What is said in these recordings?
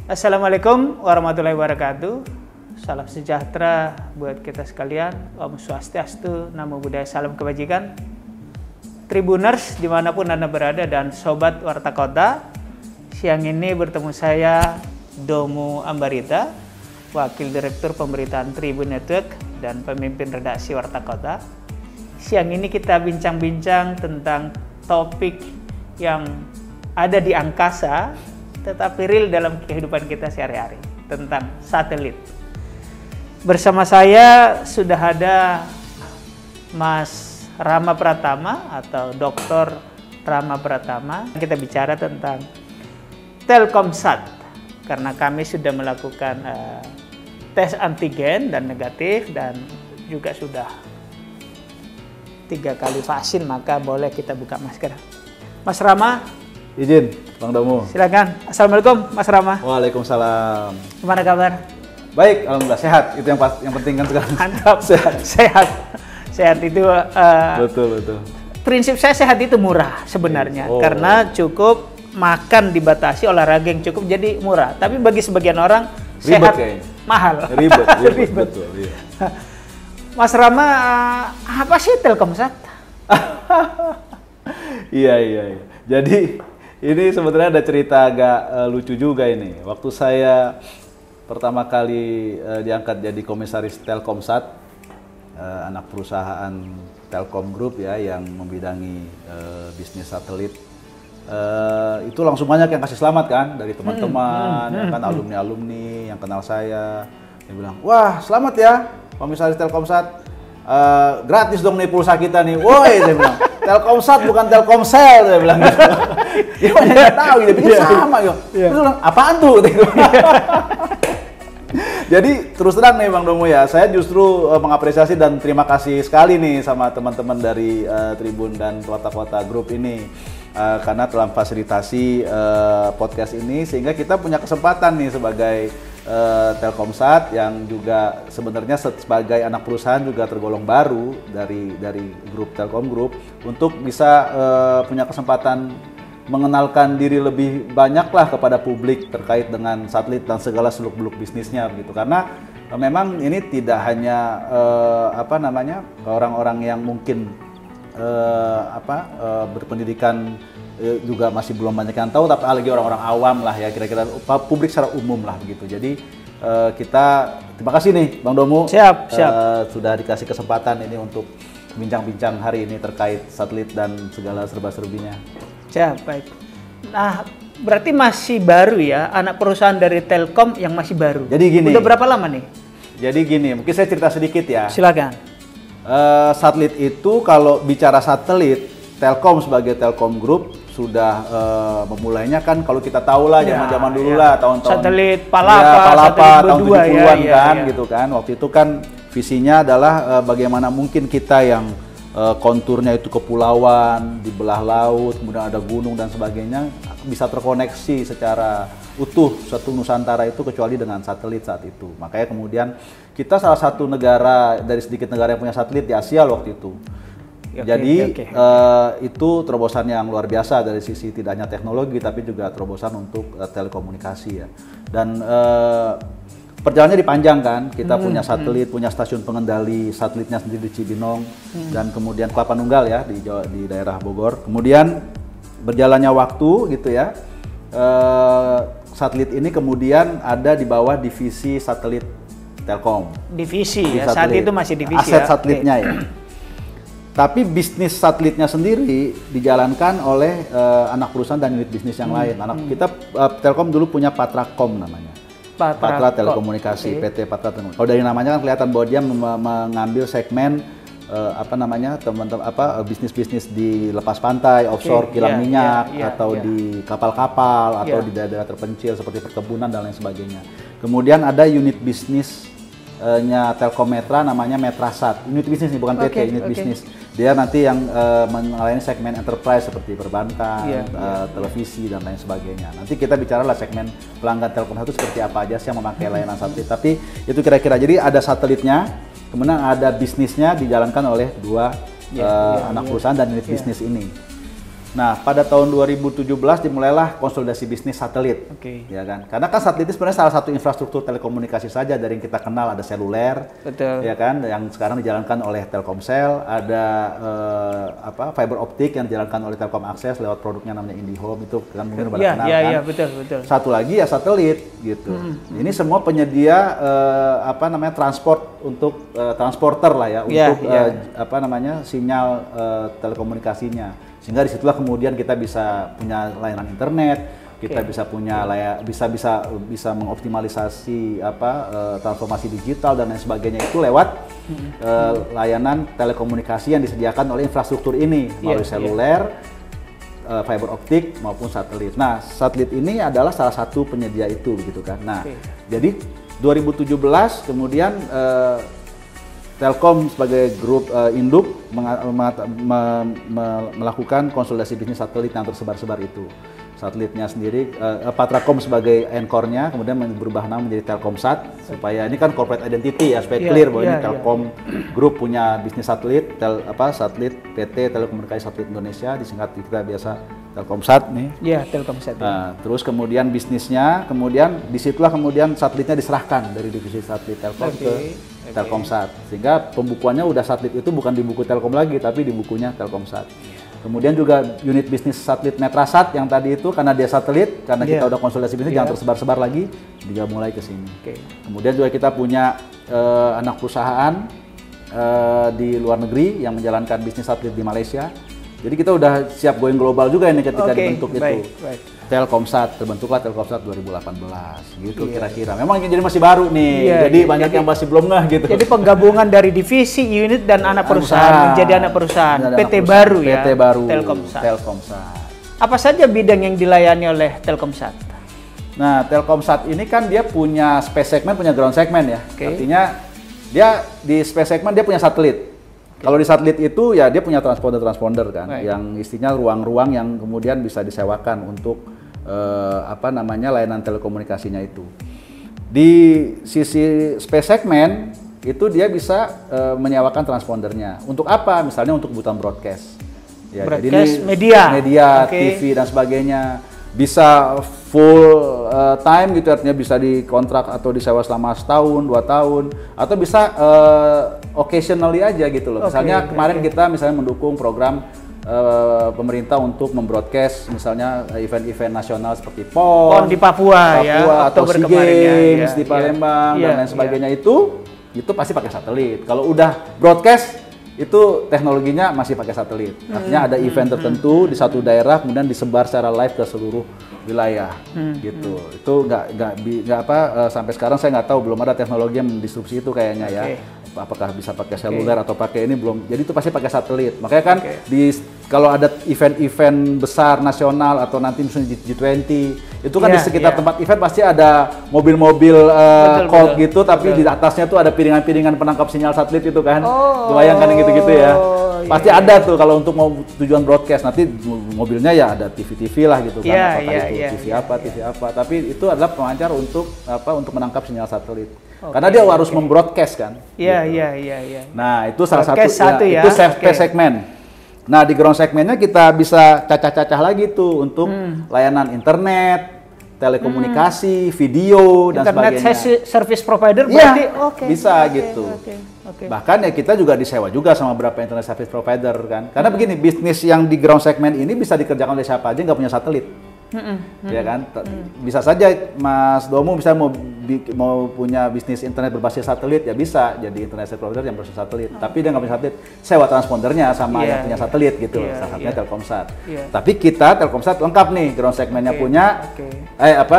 Assalamualaikum warahmatullahi wabarakatuh. Salam sejahtera buat kita sekalian. Om Swastiastu, Namo Buddhaya, salam kebajikan. Tribuners dimanapun Anda berada dan Sobat Warta Kota. Siang ini bertemu saya Domo Ambarita, Wakil Direktur Pemberitaan Tribun Network dan pemimpin redaksi Warta Kota. Siang ini kita bincang-bincang tentang topik yang ada di angkasa tetapi real dalam kehidupan kita sehari-hari, tentang satelit. Bersama saya sudah ada Mas Rama Pratama atau Dr. Rama Pratama. Kita bicara tentang Telkomsat karena kami sudah melakukan tes antigen dan negatif dan juga sudah 3 kali vaksin, maka boleh kita buka masker. Mas Rama, izin, Bang Domo. Silakan. Assalamualaikum, Mas Rama. Waalaikumsalam. Gimana kabar? Baik, alhamdulillah sehat. Itu yang penting kan sekarang. Mantap. Sehat itu. Betul. Prinsip saya sehat itu murah sebenarnya, karena cukup makan dibatasi, olahraga yang cukup, jadi murah. Tapi bagi sebagian orang sehat mahal. Ribet. Betul. Iya. Mas Rama, apa sih Telkomsat? Iya. Jadi ini sebenarnya ada cerita agak lucu juga ini. Waktu saya pertama kali diangkat jadi komisaris Telkomsat, anak perusahaan Telkom Group ya yang membidangi bisnis satelit, itu langsung banyak yang kasih selamat kan dari teman-teman, yang kan alumni yang kenal saya. Dia bilang, wah selamat ya komisaris Telkomsat, gratis dong nih pulsa kita nih. Woi, dia bilang, Telkomsat bukan Telkomsel, dia bilang gitu. Dia banyak nggak tahu, dia pikir sama gitu. Terus bilang, apaan tuh? Jadi terus terang nih Bang Domo ya, saya justru mengapresiasi dan terima kasih sekali nih sama teman-teman dari Tribun dan Warta Kota Group ini. Karena telah fasilitasi podcast ini sehingga kita punya kesempatan nih sebagai Telkomsat yang juga sebenarnya sebagai anak perusahaan juga tergolong baru dari grup Telkom Group untuk bisa punya kesempatan mengenalkan diri lebih banyak lah kepada publik terkait dengan satelit dan segala seluk-beluk bisnisnya begitu. Karena memang ini tidak hanya orang-orang yang mungkin berpendidikan juga masih belum banyak yang tahu, tapi lagi orang-orang awam lah ya, kira-kira publik secara umum lah begitu. Jadi kita terima kasih nih Bang Domo. Siap. Sudah dikasih kesempatan ini untuk bincang-bincang hari ini terkait satelit dan segala serba-serbinya. Siap, baik. Nah, berarti masih baru ya, anak perusahaan dari Telkom yang masih baru. Jadi gini. Udah berapa lama nih? Jadi gini, mungkin saya cerita sedikit ya. Silakan. Satelit itu kalau bicara satelit, Telkom sebagai Telkom Group sudah memulainya kan kalau kita tahu lah zaman-zaman dulu lah tahun-tahun satelit Palapa tahun 70-an kan gitu kan. Waktu itu kan visinya adalah bagaimana mungkin kita yang konturnya itu kepulauan, di belah laut, kemudian ada gunung dan sebagainya, bisa terkoneksi secara utuh satu Nusantara itu kecuali dengan satelit saat itu. Makanya kemudian kita salah satu negara dari sedikit negara yang punya satelit di Asia waktu itu. Jadi itu terobosan yang luar biasa dari sisi tidak hanya teknologi tapi juga terobosan untuk telekomunikasi ya. Dan perjalanannya dipanjangkan, kita punya satelit, punya stasiun pengendali satelitnya sendiri di Cibinong dan kemudian Kelapa Nunggal ya di daerah Bogor. Kemudian berjalannya waktu gitu ya, satelit ini kemudian ada di bawah divisi satelit Telkom. Divisi ya, saat itu masih divisi aset satelitnya ya. Tapi bisnis satelitnya sendiri dijalankan oleh anak perusahaan dan unit bisnis yang lain. Kita Telkom dulu punya Patrakom namanya. Patra Telekomunikasi, PT Patra Telekomunikasi. Kalau dari namanya kan kelihatan bahwa dia mengambil segmen bisnis-bisnis di lepas pantai, offshore, kilang minyak, atau di kapal-kapal, atau di daerah terpencil seperti perkebunan dan lain sebagainya. Kemudian ada unit bisnisnya Telkometra namanya Metrasat. Unit bisnis nih, bukan PT, unit bisnis. Dia nanti yang melayani segmen enterprise seperti perbankan, televisi dan lain sebagainya. Nanti kita bicara lah segmen pelanggan Telkom itu seperti apa aja sih yang memakai layanan satelit. Tapi itu kira-kira, jadi ada satelitnya, kemudian ada bisnisnya dijalankan oleh dua anak perusahaan dan unit bisnis ini. Nah, pada tahun 2017 dimulailah konsolidasi bisnis satelit, ya kan? Karena kan satelit itu sebenarnya salah satu infrastruktur telekomunikasi saja dari yang kita kenal, ada seluler, ya kan? Yang sekarang dijalankan oleh Telkomsel, ada fiber optik yang dijalankan oleh Telkom Akses lewat produknya namanya IndiHome, itu kan mungkin pada kenal kan? Iya, betul. Satu lagi ya satelit, gitu. Ini semua penyedia transport untuk transporter lah ya, untuk sinyal telekomunikasinya. Sehingga disitulah kemudian kita bisa punya layanan internet, kita bisa punya bisa mengoptimalisasi transformasi digital dan lain sebagainya itu lewat layanan telekomunikasi yang disediakan oleh infrastruktur ini melalui seluler, fiber optik maupun satelit. Nah, satelit ini adalah salah satu penyedia itu, begitu kan. Nah, jadi 2017 kemudian Telkom sebagai grup induk melakukan konsolidasi bisnis satelit yang tersebar-sebar itu. Satelitnya sendiri, Patracom sebagai anchor-nya, kemudian berubah nama menjadi Telkomsat, supaya ini kan corporate identity ya, supaya clear bahwa ini Telkom Group punya bisnis satelit, satelit PT Telekomunikasi Satelit Indonesia, disingkat kita biasa Telkomsat nih. Iya, Telkomsat. Nah, terus kemudian bisnisnya, kemudian disitulah kemudian satelitnya diserahkan dari divisi satelit Telkom ke Telkomsat, sehingga pembukuannya udah satelit itu bukan di buku Telkom lagi, tapi di bukunya Telkomsat. Kemudian juga unit bisnis satelit Metrasat yang tadi itu karena dia satelit, karena kita udah konsolidasi bisnis jangan tersebar-sebar lagi, juga mulai ke sini. Kemudian juga kita punya anak perusahaan di luar negeri yang menjalankan bisnis satelit di Malaysia. Jadi kita udah siap going global juga ini ketika dibentuk itu. Telkomsat, terbentuklah Telkomsat 2018 gitu kira-kira. Memang jadi masih baru nih, jadi banyak yang masih belum ngeh gitu. Jadi penggabungan dari divisi, unit dan anak perusahaan menjadi anak perusahaan, PT baru ya, PT baru, Telkomsat. Apa saja bidang yang dilayani oleh Telkomsat? Nah, Telkomsat ini kan dia punya space segment, punya ground segment ya. Artinya dia di space segment dia punya satelit. Kalau di satelit itu ya dia punya transponder kan, yang istinya ruang-ruang yang kemudian bisa disewakan untuk layanan telekomunikasinya itu. Di sisi space segment itu dia bisa menyewakan transpondernya. Untuk apa? Misalnya untuk kebutuhan broadcast. Ya, broadcast, jadi media, TV dan sebagainya. Bisa full time gitu, artinya bisa dikontrak atau disewa selama setahun, 2 tahun, atau bisa occasionally aja gitu loh. Misalnya kemarin kita misalnya mendukung program pemerintah untuk membroadcast misalnya event-event nasional seperti PON di Papua ya, atau SEA Games di Palembang dan lain sebagainya itu pasti pakai satelit. Kalau udah broadcast itu teknologinya masih pakai satelit. Artinya ada event tertentu di satu daerah kemudian disebar secara live ke seluruh wilayah gitu. Itu sampai sekarang saya nggak tahu, belum ada teknologi yang mendistribusi itu kayaknya ya. Apakah bisa pakai seluler atau pakai ini belum. Jadi itu pasti pakai satelit. Makanya kan kalau ada event-event besar nasional atau nanti misalnya G20 itu kan di sekitar tempat event pasti ada mobil-mobil cold gitu, tapi di atasnya tuh ada piringan-piringan penangkap sinyal satelit itu kan. Bayangkan yang gitu-gitu ya. Pasti ada tuh kalau untuk mau tujuan broadcast, nanti mobilnya ya ada TV-TV lah gitu kan. TV apa. Tapi itu adalah pemancar untuk menangkap sinyal satelit. Karena dia harus membroadcast kan. Iya. Nah, itu salah satu ya. Itu space segment. Nah, di ground segmentnya kita bisa cacah-cacah lagi tuh untuk layanan internet, telekomunikasi, video dan sebagainya. Internet service provider berarti bisa gitu. Bahkan ya kita juga disewa juga sama beberapa internet service provider kan. Karena begini, bisnis yang di ground segment ini bisa dikerjakan oleh siapa aja nggak punya satelit. Ya kan, bisa saja Mas Domo misalnya mau punya bisnis internet berbasis satelit ya bisa jadi internet service provider yang berbasis satelit, tapi dia nggak punya satelit, sewa transpondernya sama yang punya satelit gitu, salah satunya Telkomsat. Tapi kita Telkomsat lengkap nih, ground segmentnya punya,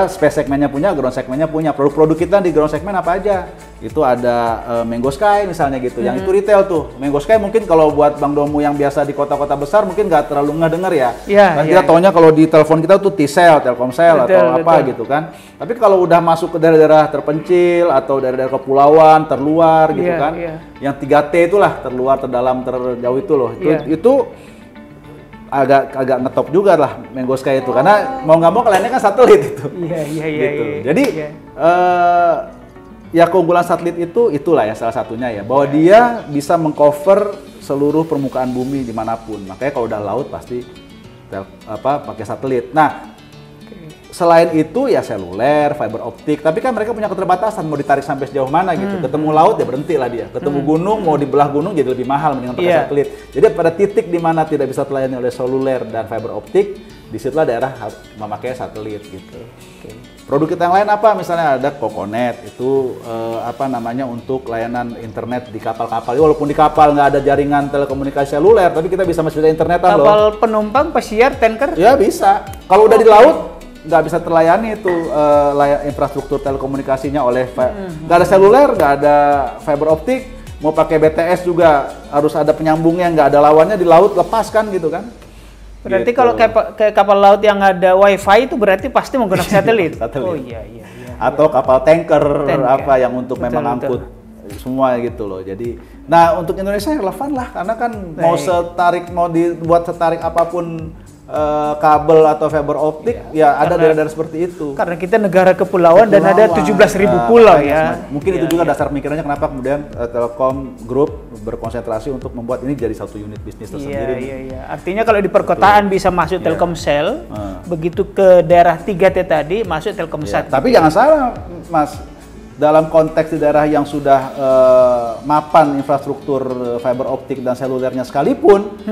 space segmentnya punya, ground segmentnya punya. Produk-produk kita di ground segment apa aja? Itu ada Mango Sky misalnya gitu, yang itu retail tuh. Mango Sky mungkin kalau buat Bang Domo yang biasa di kota-kota besar mungkin nggak terlalu ngedenger ya. Kan kita taunya kalau di telepon kita tuh T-Cell, Telkomsel atau apa gitu kan. Tapi kalau udah masuk ke daerah-daerah terpencil atau daerah-daerah kepulauan, terluar gitu kan. Yang 3T itulah, terluar, terdalam, terjauh itu loh. Itu agak ngetop juga lah Mango Sky itu, karena mau nggak mau kliennya kan satelit itu. Gitu. Jadi ya keunggulan satelit itulah ya salah satunya ya, bahwa dia bisa mengcover seluruh permukaan bumi dimanapun. Makanya kalau udah laut pasti pakai satelit. Nah, selain itu ya seluler, fiber optik, tapi kan mereka punya keterbatasan mau ditarik sampai sejauh mana gitu. Ketemu laut ya berhenti lah dia. Ketemu gunung mau dibelah gunung jadi lebih mahal mendingan pakai satelit. Jadi pada titik di mana tidak bisa terlayani oleh seluler dan fiber optik, disitulah daerah memakai satelit gitu. Produk kita yang lain apa? Misalnya ada Kokonet, itu untuk layanan internet di kapal-kapal. Walaupun di kapal nggak ada jaringan telekomunikasi seluler, tapi kita bisa masuk ke internetan loh. Kapal penumpang, pesiar, tanker? Ya bisa. Kalau udah di laut nggak bisa terlayani itu infrastruktur telekomunikasinya oleh nggak ada seluler, nggak ada fiber optik, mau pakai BTS juga harus ada penyambungnya, nggak ada lawannya di laut, lepas kan gitu kan. Berarti gitu. kalau kayak kapal laut yang ada wifi itu berarti pasti menggunakan satelit. Satelit. Oh iya. Atau kapal tanker apa yang untuk memang angkut semua gitu loh. Jadi, nah untuk Indonesia relevan lah karena kan mau dibuat setarik apapun kabel atau fiber optik ya ada daerah-daerah seperti itu. Karena kita negara kepulauan dan ada 17.000 pulau ya. Mungkin itu juga dasar pemikirannya kenapa kemudian Telkom Group berkonsentrasi untuk membuat ini jadi satu unit bisnis tersendiri. Iya. Artinya kalau di perkotaan bisa masuk Telkomsel, begitu ke daerah 3T tadi masuk Telkomsat. Tapi jangan salah, Mas. Dalam konteks di daerah yang sudah mapan infrastruktur fiber optik dan selulernya sekalipun,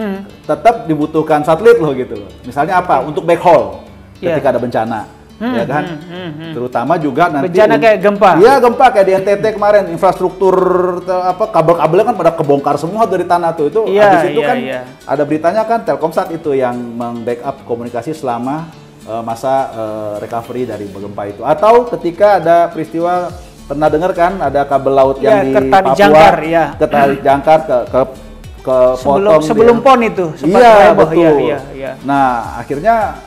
tetap dibutuhkan satelit loh gitu loh. Misalnya apa? Untuk backhaul ketika ada bencana, ya kan? Terutama juga nanti bencana kayak gempa. Iya, gempa kayak di NTT kemarin, infrastruktur kabel-kabelnya kan pada kebongkar semua dari tanah tuh. Itu habis itu kan ada beritanya kan Telkomsat itu yang membackup komunikasi selama masa recovery dari gempa itu. Atau ketika ada peristiwa, pernah dengar kan ada kabel laut yang di Papua ketarik jangkar ke potong sebelum PON itu. Betul. Iya. Nah akhirnya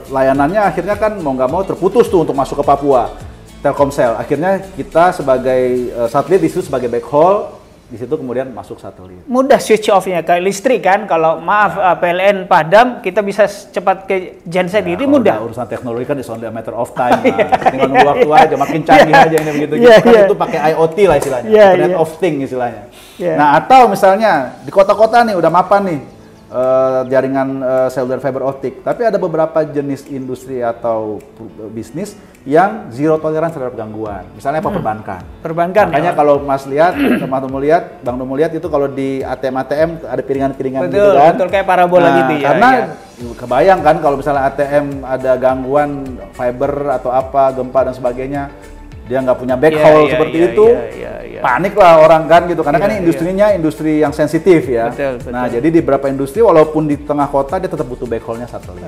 layanannya akhirnya kan mau nggak mau terputus tuh untuk masuk ke Papua. Telkomsel akhirnya kita sebagai satelit disitu sebagai backhaul, di situ kemudian masuk satelit. Mudah switch off-nya kayak listrik kan, kalau PLN padam kita bisa cepat ke genset diri mudah. Urusan teknologi kan is only a matter of time. Tinggal nunggu waktu aja, makin canggih aja ini begitu. Kan itu pakai IoT lah istilahnya, Internet of Things istilahnya. Nah atau misalnya di kota-kota nih udah mapan nih jaringan seluler fiber optik, tapi ada beberapa jenis industri atau bisnis yang zero tolerance terhadap gangguan. Misalnya perbankan. Makanya kalau Mas lihat, Bang Domo lihat itu kalau di ATM ada piringan-piringan gitu kan. Betul, kayak parabola gitu ya. Karena kebayang kan kalau misalnya ATM ada gangguan fiber atau apa, gempa dan sebagainya, dia nggak punya backhaul seperti itu, panik lah orang kan gitu, karena kan ini industrinya industri yang sensitif ya. Betul. Nah jadi di beberapa industri walaupun di tengah kota dia tetap butuh backhaulnya satelit.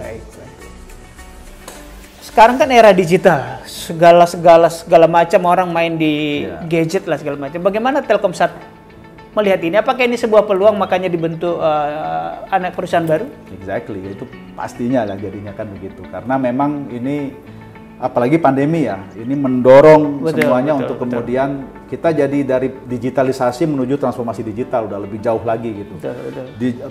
Sekarang kan era digital, segala macam orang main di gadget lah segala macam. Bagaimana Telkomsat melihat ini? Apakah ini sebuah peluang makanya dibentuk anak perusahaan baru? Exactly, itu pastinya lah jadinya kan begitu, karena memang ini apalagi pandemi ya, ini mendorong semuanya untuk kemudian kita jadi dari digitalisasi menuju transformasi digital, udah lebih jauh lagi gitu.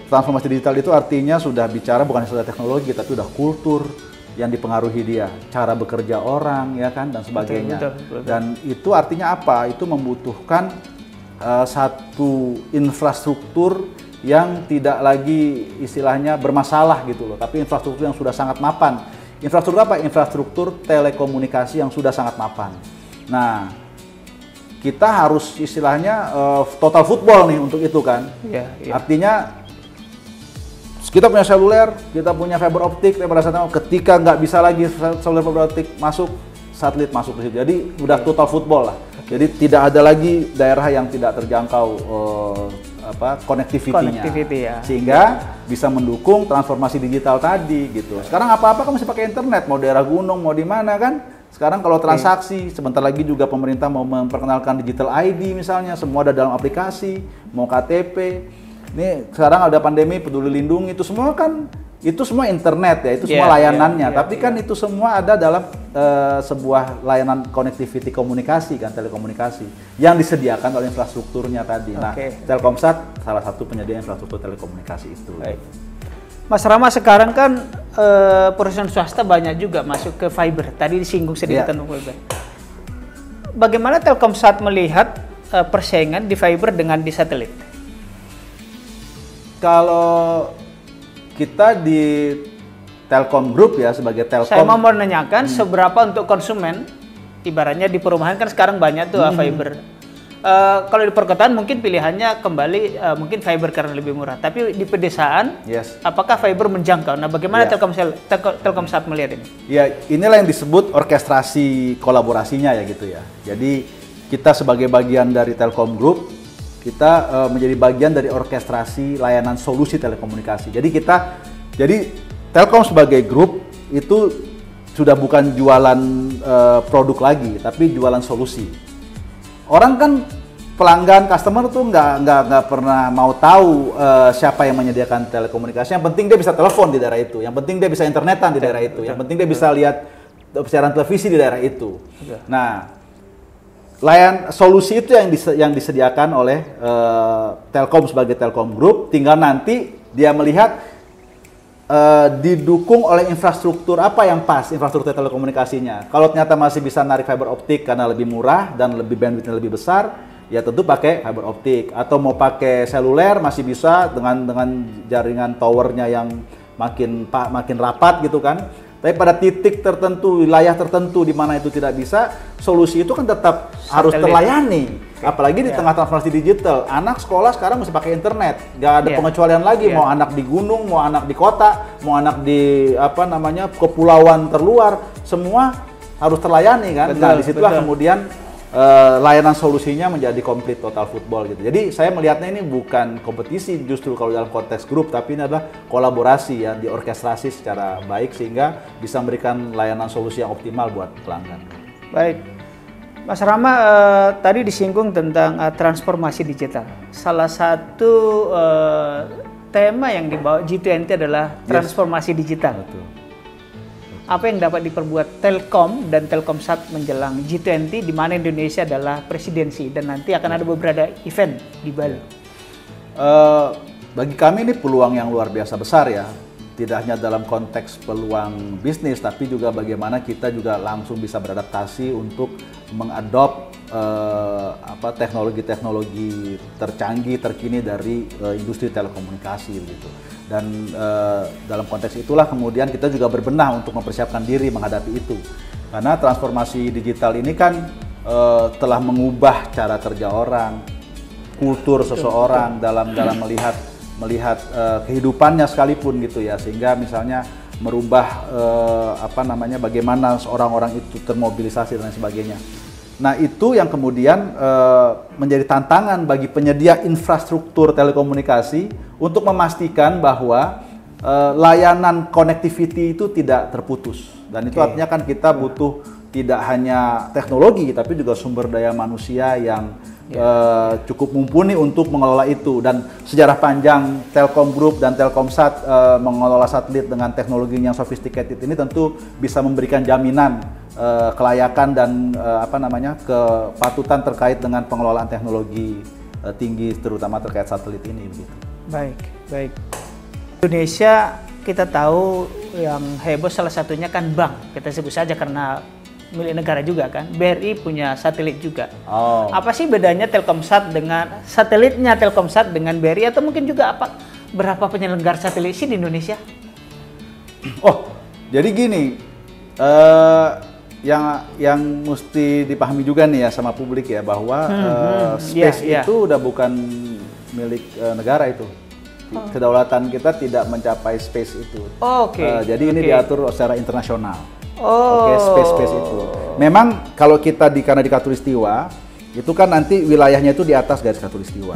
Transformasi digital itu artinya sudah bicara bukan saja teknologi, tapi udah kultur yang dipengaruhi dia, cara bekerja orang ya kan dan sebagainya. Dan itu artinya apa? Itu membutuhkan satu infrastruktur yang tidak lagi istilahnya bermasalah gitu loh, tapi infrastruktur yang sudah sangat mapan. Infrastruktur apa? Infrastruktur telekomunikasi yang sudah sangat mapan. Nah, kita harus istilahnya total football nih untuk itu kan. Artinya kita punya seluler, kita punya fiber optik, pada saat ketika nggak bisa lagi seluler fiber optik masuk, satelit masuk ke situ. Jadi udah total football lah. Jadi tidak ada lagi daerah yang tidak terjangkau konektivitinya, sehingga bisa mendukung transformasi digital tadi gitu. Sekarang apa-apa kan masih pakai internet, mau daerah gunung, mau di mana kan. Sekarang kalau transaksi, sebentar lagi juga pemerintah mau memperkenalkan digital ID misalnya, semua ada dalam aplikasi, mau KTP. Ini sekarang ada pandemi, peduli lindungi, itu semua kan, itu semua internet ya, itu semua layanannya. Tapi kan itu semua ada dalam sebuah layanan connectivity komunikasi kan, telekomunikasi yang disediakan oleh infrastrukturnya tadi. Nah, Telkomsat salah satu penyedia infrastruktur telekomunikasi itu. Mas Rama, sekarang kan perusahaan swasta banyak juga masuk ke fiber. Tadi disinggung sedikit tentang fiber. Bagaimana Telkomsat melihat persaingan di fiber dengan di satelit? Kalau kita di Telkom Group ya, sebagai Telkom. Saya mau menanyakan seberapa untuk konsumen, ibaratnya di perumahan kan sekarang banyak tuh fiber. Kalau di perkotaan mungkin pilihannya kembali mungkin fiber karena lebih murah. Tapi di pedesaan, apakah fiber menjangkau? Nah, bagaimana Telkomsat melihat ini? Ya, inilah yang disebut orkestrasi kolaborasinya ya gitu ya. Jadi kita sebagai bagian dari Telkom Group, kita menjadi bagian dari orkestrasi layanan solusi telekomunikasi. Jadi Telkom sebagai grup itu sudah bukan jualan produk lagi, tapi jualan solusi. Orang kan pelanggan, customer tuh nggak pernah mau tahu siapa yang menyediakan telekomunikasi. Yang penting dia bisa telepon di daerah itu, yang penting dia bisa internetan di daerah itu, yang penting dia bisa lihat siaran televisi di daerah itu. Nah, solusi itu yang disediakan oleh Telkom sebagai Telkom Group. Tinggal nanti dia melihat didukung oleh infrastruktur apa yang pas, infrastruktur telekomunikasinya. Kalau ternyata masih bisa narik fiber optik karena lebih murah dan lebih bandwidthnya lebih besar, ya tentu pakai fiber optik. Atau mau pakai seluler masih bisa dengan jaringan towernya yang makin rapat gitu kan. Tapi pada titik tertentu, wilayah tertentu di mana itu tidak bisa, solusi itu kan tetap harus terlayani. Apalagi di tengah transformasi digital, anak sekolah sekarang mesti pakai internet, nggak ada pengecualian lagi. Mau anak di gunung, mau anak di kota, mau anak di kepulauan terluar, semua harus terlayani kan. Nah, disitulah kemudian layanan solusinya menjadi komplit total football gitu. Jadi saya melihatnya ini bukan kompetisi justru kalau dalam konteks grup, tapi ini adalah kolaborasi ya, diorkestrasi secara baik sehingga bisa memberikan layanan solusi yang optimal buat pelanggan. Baik, Mas Rama tadi disinggung tentang transformasi digital. Salah satu tema yang dibawa G20 adalah transformasi digital. Betul. Apa yang dapat diperbuat Telkom dan Telkomsat menjelang G20 di mana Indonesia adalah presidensi dan nanti akan ada beberapa event di Bali? Bagi kami ini peluang yang luar biasa besar ya. Tidak hanya dalam konteks peluang bisnis, tapi juga bagaimana kita juga langsung bisa beradaptasi untuk mengadop teknologi-teknologi tercanggih, terkini dari industri telekomunikasi gitu. Dan dalam konteks itulah kemudian kita juga berbenah untuk mempersiapkan diri menghadapi itu. Karena transformasi digital ini kan telah mengubah cara kerja orang, kultur seseorang dalam melihat kehidupannya sekalipun gitu ya, sehingga misalnya merubah bagaimana orang-orang itu termobilisasi dan lain sebagainya. Nah, itu yang kemudian menjadi tantangan bagi penyedia infrastruktur telekomunikasi untuk memastikan bahwa layanan connectivity itu tidak terputus. Dan itu artinya kan kita butuh tidak hanya teknologi tapi juga sumber daya manusia yang cukup mumpuni untuk mengelola itu. Dan sejarah panjang Telkom Group dan Telkomsat mengelola satelit dengan teknologi yang sophisticated ini tentu bisa memberikan jaminan kelayakan dan kepatutan terkait dengan pengelolaan teknologi tinggi terutama terkait satelit ini begitu. Baik. Indonesia kita tahu yang heboh salah satunya kan bank, kita sebut saja karena milik negara juga kan. BRI punya satelit juga. Apa sih bedanya Telkomsat dengan satelitnya Telkomsat dengan BRI, atau mungkin juga berapa penyelenggara satelit sih di Indonesia? Jadi gini, yang mesti dipahami juga nih ya sama publik ya, bahwa space itu udah bukan milik negara itu. Kedaulatan kita tidak mencapai space itu. Jadi ini diatur secara internasional. Space itu. Memang kalau kita karena di Khatulistiwa itu kan nanti wilayahnya itu di atas garis Khatulistiwa.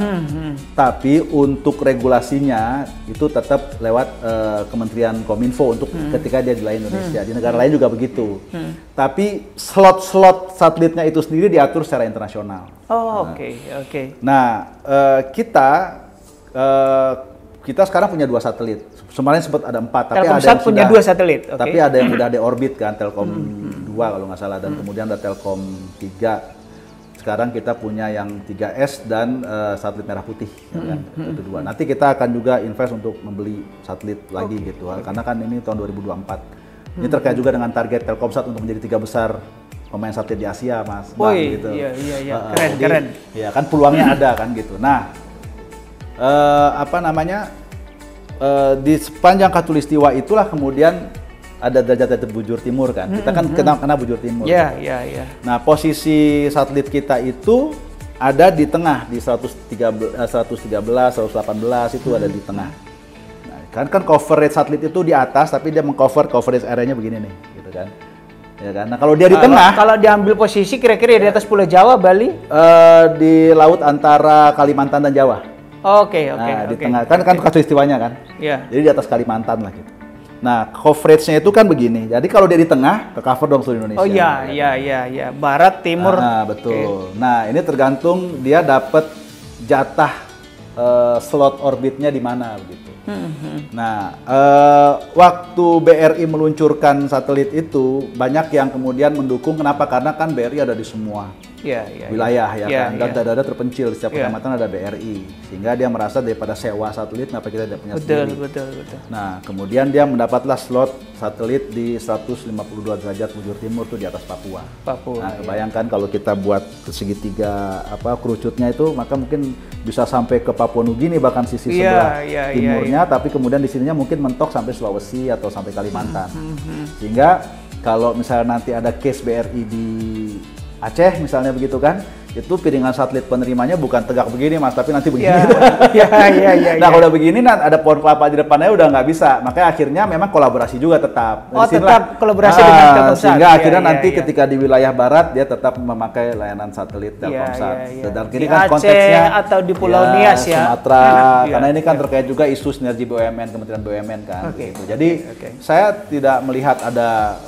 Tapi untuk regulasinya itu tetap lewat Kementerian Kominfo untuk ketika dia di wilayah Indonesia. Di negara lain juga begitu. Tapi slot-slot satelitnya itu sendiri diatur secara internasional. Nah, kita sekarang punya 2 satelit. Kemarin sempat ada 4, tapi ada yang punya 2 satelit. Tapi ada yang udah deorbit kan, Telkom 2 kalau nggak salah, dan kemudian ada Telkom 3. Sekarang kita punya yang 3S dan satelit merah putih, kan? Itu 2. Nanti kita akan juga invest untuk membeli satelit lagi gitu, karena kan ini tahun 2024. Ini terkait juga dengan target Telkomsat untuk menjadi 3 besar pemain satelit di Asia, Mas. Gitu. Iya. Keren. Ya kan peluangnya ada kan gitu. Nah, di sepanjang Khatulistiwa itulah kemudian ada derajat bujur timur kan. Kita kan kena bujur timur. Iya, gitu. iya, iya. Nah, posisi satelit kita itu ada di tengah di 118, 118 itu ada di tengah. Nah, kan coverage satelit itu di atas tapi dia mengcover coverage area-nya begini nih, gitu kan. Ya kan. Nah, kalau dia di tengah, kalau diambil posisi kira-kira di atas Pulau Jawa, Bali, di laut antara Kalimantan dan Jawa. Oke. Nah, di tengah kan khatulistiwanya kan. Iya. Jadi di atas Kalimantan lah gitu. Nah, coverage-nya itu kan begini. Jadi kalau dia di tengah, ke cover dong seluruh Indonesia. Oh iya. Barat, timur. Nah, betul. Nah, ini tergantung dia dapat jatah slot orbitnya di mana begitu. Nah, waktu BRI meluncurkan satelit itu banyak yang kemudian mendukung. Kenapa? Karena kan BRI ada di semua wilayah kan, dan ada terpencil di setiap kecamatan ada BRI, sehingga dia merasa daripada sewa satelit, kenapa kita tidak punya sendiri. Betul. Nah, kemudian dia mendapatlah slot satelit di 152 derajat bujur timur tuh di atas Papua. Nah, bayangkan kalau kita buat segitiga kerucutnya itu, maka mungkin bisa sampai ke Papua Nugini bahkan sisi sebelah timurnya, tapi kemudian di sininya mungkin mentok sampai Sulawesi atau sampai Kalimantan. Sehingga kalau misalnya nanti ada case BRI di Aceh misalnya begitu kan, itu piringan satelit penerimanya bukan tegak begini Mas, tapi nanti begini. Nah, kalau udah begini, ada pohon kelapa di depannya udah nggak bisa. Makanya akhirnya memang kolaborasi juga tetap. Tetap kolaborasi dengan Telkomsat. Sehingga akhirnya nanti ketika di wilayah barat dia tetap memakai layanan satelit Telkomsat. Dan ini kan konteksnya atau di Pulau Nias Sumatera. Karena ini kan terkait juga isu sinergi BUMN, Kementerian BUMN kan. Gitu. Jadi saya tidak melihat ada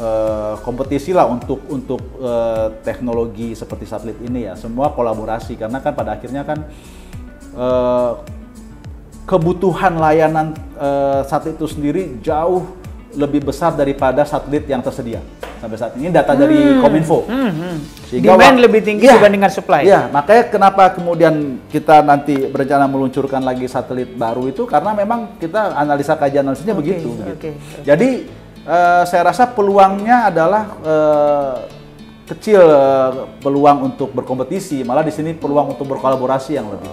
kompetisi lah untuk teknologi seperti satelit ini ya. Semua kolaborasi, karena kan pada akhirnya kan kebutuhan layanan satelit itu sendiri jauh lebih besar daripada satelit yang tersedia sampai saat ini. Data dari Kominfo, sehingga demand lebih tinggi dibandingkan supply. Iya, makanya kenapa kemudian kita nanti berencana meluncurkan lagi satelit baru itu, karena memang kita analisa kajian analisisnya begitu. Jadi saya rasa peluangnya adalah kecil peluang untuk berkompetisi, malah di sini peluang untuk berkolaborasi yang lebih.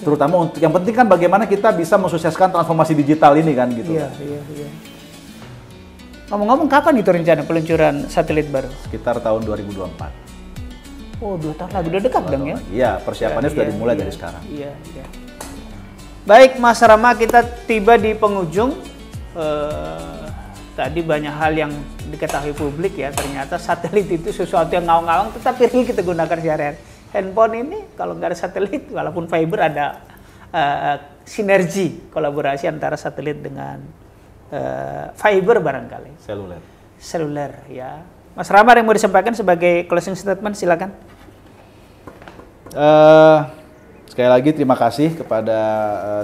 Terutama untuk yang penting kan bagaimana kita bisa mensukseskan transformasi digital ini kan gitu. Iya. Ngomong-ngomong, kapan itu rencana peluncuran satelit baru? Sekitar tahun 2024. Oh, 2 tahun lagi, udah dekat dong ya? Iya, persiapannya sudah dimulai dari sekarang. Iya. Baik, Mas Rama, kita tiba di penghujung. Tadi banyak hal yang diketahui publik ya, ternyata satelit itu sesuatu yang ngawang-ngawang, tetapi real kita gunakan sehari-hari. Handphone ini kalau nggak ada satelit, walaupun fiber, ada sinergi kolaborasi antara satelit dengan fiber barangkali. Seluler ya. Mas Rama, yang mau disampaikan sebagai closing statement, silakan. Sekali lagi terima kasih kepada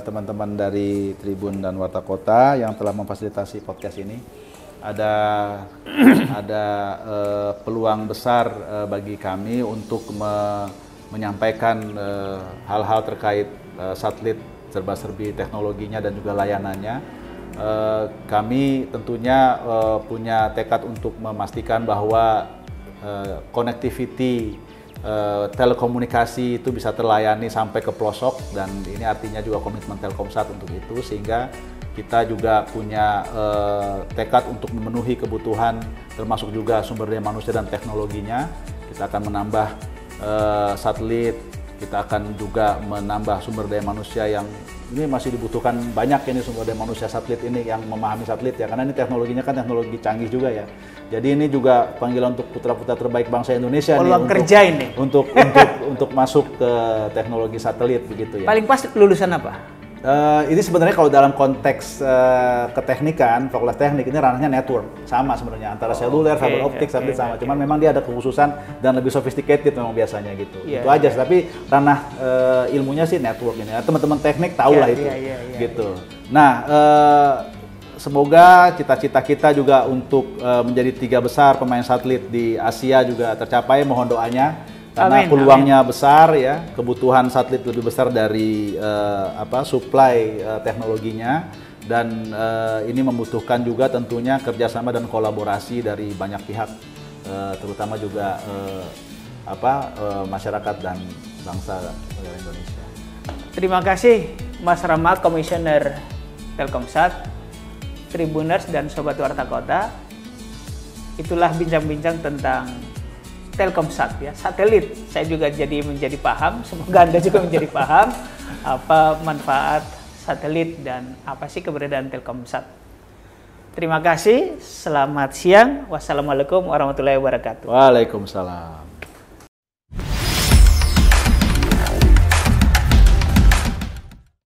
teman-teman dari Tribun dan Warta Kota yang telah memfasilitasi podcast ini. Ada peluang besar bagi kami untuk menyampaikan hal-hal terkait satelit, serba-serbi teknologinya dan juga layanannya. Kami tentunya punya tekad untuk memastikan bahwa connectivity telekomunikasi itu bisa terlayani sampai ke pelosok, dan ini artinya juga komitmen Telkomsat untuk itu, sehingga kita juga punya tekad untuk memenuhi kebutuhan termasuk juga sumber daya manusia dan teknologinya. Kita akan menambah satelit, kita akan juga menambah sumber daya manusia yang ini masih dibutuhkan banyak, ini sumber daya manusia satelit ini yang memahami satelit ya, karena ini teknologinya kan teknologi canggih juga ya. Jadi ini juga panggilan untuk putra-putra terbaik bangsa Indonesia untuk masuk ke teknologi satelit begitu ya. Paling pas lulusan apa? Ini sebenarnya kalau dalam konteks keteknikan, fakultas teknik, ini ranahnya network, sama sebenarnya antara seluler, fiber optik, satelit sama. Cuman memang dia ada kekhususan dan lebih sophisticated memang biasanya gitu. Itu aja. Tapi ranah ilmunya sih network ini. Teman-teman teknik tahu lah itu, gitu. Nah, semoga cita-cita kita juga untuk menjadi 3 besar pemain satelit di Asia juga tercapai. Mohon doanya. Karena peluangnya besar ya, kebutuhan satelit lebih besar dari supply teknologinya, dan ini membutuhkan juga tentunya kerjasama dan kolaborasi dari banyak pihak, terutama juga masyarakat dan bangsa negara Indonesia. Terima kasih Mas Rama, Komisioner Telkomsat, Tribuners dan Sobat Warta Kota. Itulah bincang-bincang tentang Telkomsat ya, satelit. Saya juga menjadi paham, semoga Anda juga menjadi paham apa manfaat satelit dan apa sih keberadaan Telkomsat. Terima kasih, selamat siang. Wassalamualaikum warahmatullahi wabarakatuh. Waalaikumsalam.